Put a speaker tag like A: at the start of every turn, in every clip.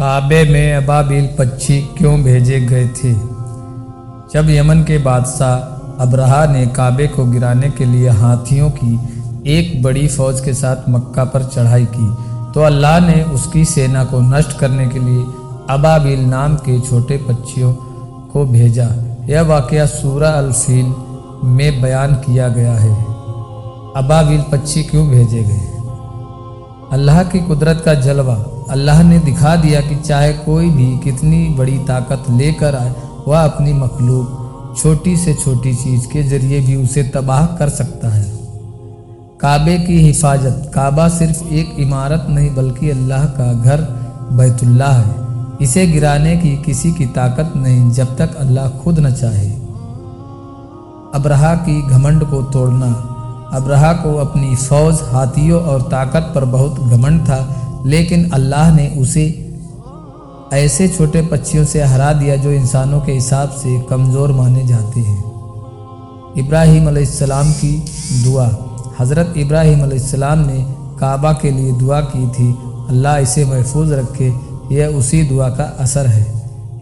A: काबे में अबाबिल पक्षी क्यों भेजे गए थे? जब यमन के बादशाह अबरहा ने काबे को गिराने के लिए हाथियों की एक बड़ी फौज के साथ मक्का पर चढ़ाई की तो अल्लाह ने उसकी सेना को नष्ट करने के लिए अबाबिल नाम के छोटे पक्षियों को भेजा। यह वाक़या सूरह अल-फील में बयान किया गया है। अबाबिल पक्षी क्यों भेजे गए? अल्लाह की कुदरत का जलवा। अल्लाह ने दिखा दिया कि चाहे कोई भी कितनी बड़ी ताकत लेकर आए, वह अपनी मखलूक छोटी से छोटी चीज़ के जरिए भी उसे तबाह कर सकता है। काबे की हिफाजत। काबा सिर्फ एक इमारत नहीं बल्कि अल्लाह का घर बैतुल्लाह है। इसे गिराने की किसी की ताकत नहीं जब तक अल्लाह खुद न चाहे। अबरहा की घमंड को तोड़ना। अबरहा को अपनी फौज, हाथियों और ताकत पर बहुत घमंड था, लेकिन अल्लाह ने उसे ऐसे छोटे पक्षियों से हरा दिया जो इंसानों के हिसाब से कमज़ोर माने जाते हैं। इब्राहीम अलैहिस्सलाम की दुआ। हज़रत इब्राहीम अलैहिस्सलाम ने काबा के लिए दुआ की थी, अल्लाह इसे महफूज रखे। यह उसी दुआ का असर है।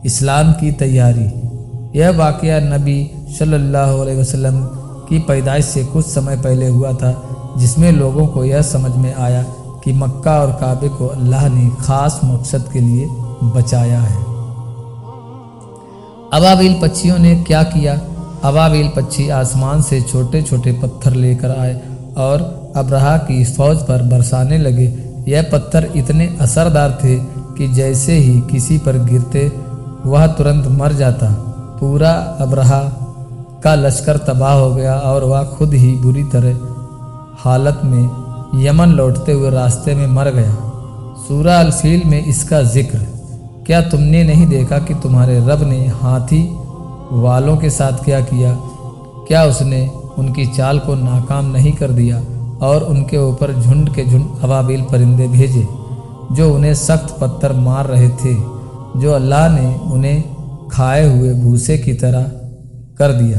A: इस्लाम की तैयारी। यह वाक़या नबी सल्लल्लाहु अलैहि वसल्लम की पैदाइश से कुछ समय पहले हुआ था, जिसमें लोगों को यह समझ में आया कि मक्का और काबे को अल्लाह ने ख़ास मकसद के लिए बचाया है। अबाबिल पक्षियों ने क्या किया? अबाबिल पक्षी आसमान से छोटे छोटे पत्थर लेकर आए और अबरहा की फौज पर बरसाने लगे। यह पत्थर इतने असरदार थे कि जैसे ही किसी पर गिरते वह तुरंत मर जाता। पूरा अबरहा का लश्कर तबाह हो गया और वह खुद ही बुरी तरह हालत में यमन लौटते हुए रास्ते में मर गया। सूरह अल-फील में इसका जिक्र। क्या तुमने नहीं देखा कि तुम्हारे रब ने हाथी वालों के साथ क्या किया? क्या उसने उनकी चाल को नाकाम नहीं कर दिया और उनके ऊपर झुंड के झुंड अबाबिल परिंदे भेजे जो उन्हें सख्त पत्थर मार रहे थे, जो अल्लाह ने उन्हें खाए हुए भूसे की तरह कर दिया।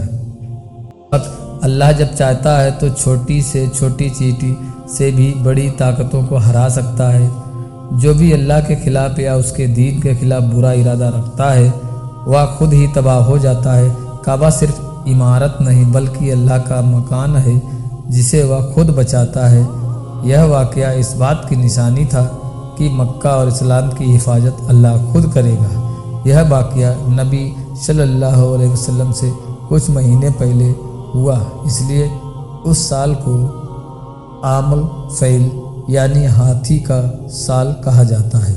A: अल्लाह जब चाहता है तो छोटी से छोटी चींटी से भी बड़ी ताकतों को हरा सकता है। जो भी अल्लाह के खिलाफ या उसके दीन के खिलाफ बुरा इरादा रखता है वह खुद ही तबाह हो जाता है। काबा सिर्फ इमारत नहीं बल्कि अल्लाह का मकान है जिसे वह खुद बचाता है। यह वाक़या इस बात की निशानी था कि मक्का और इस्लाम की हिफाजत अल्लाह खुद करेगा। यह वाक़या नबी सल्लल्लाहु अलैहि वसल्लम से कुछ महीने पहले हुआ, इसलिए उस साल को आमुल फ़ैल यानी हाथी का साल कहा जाता है।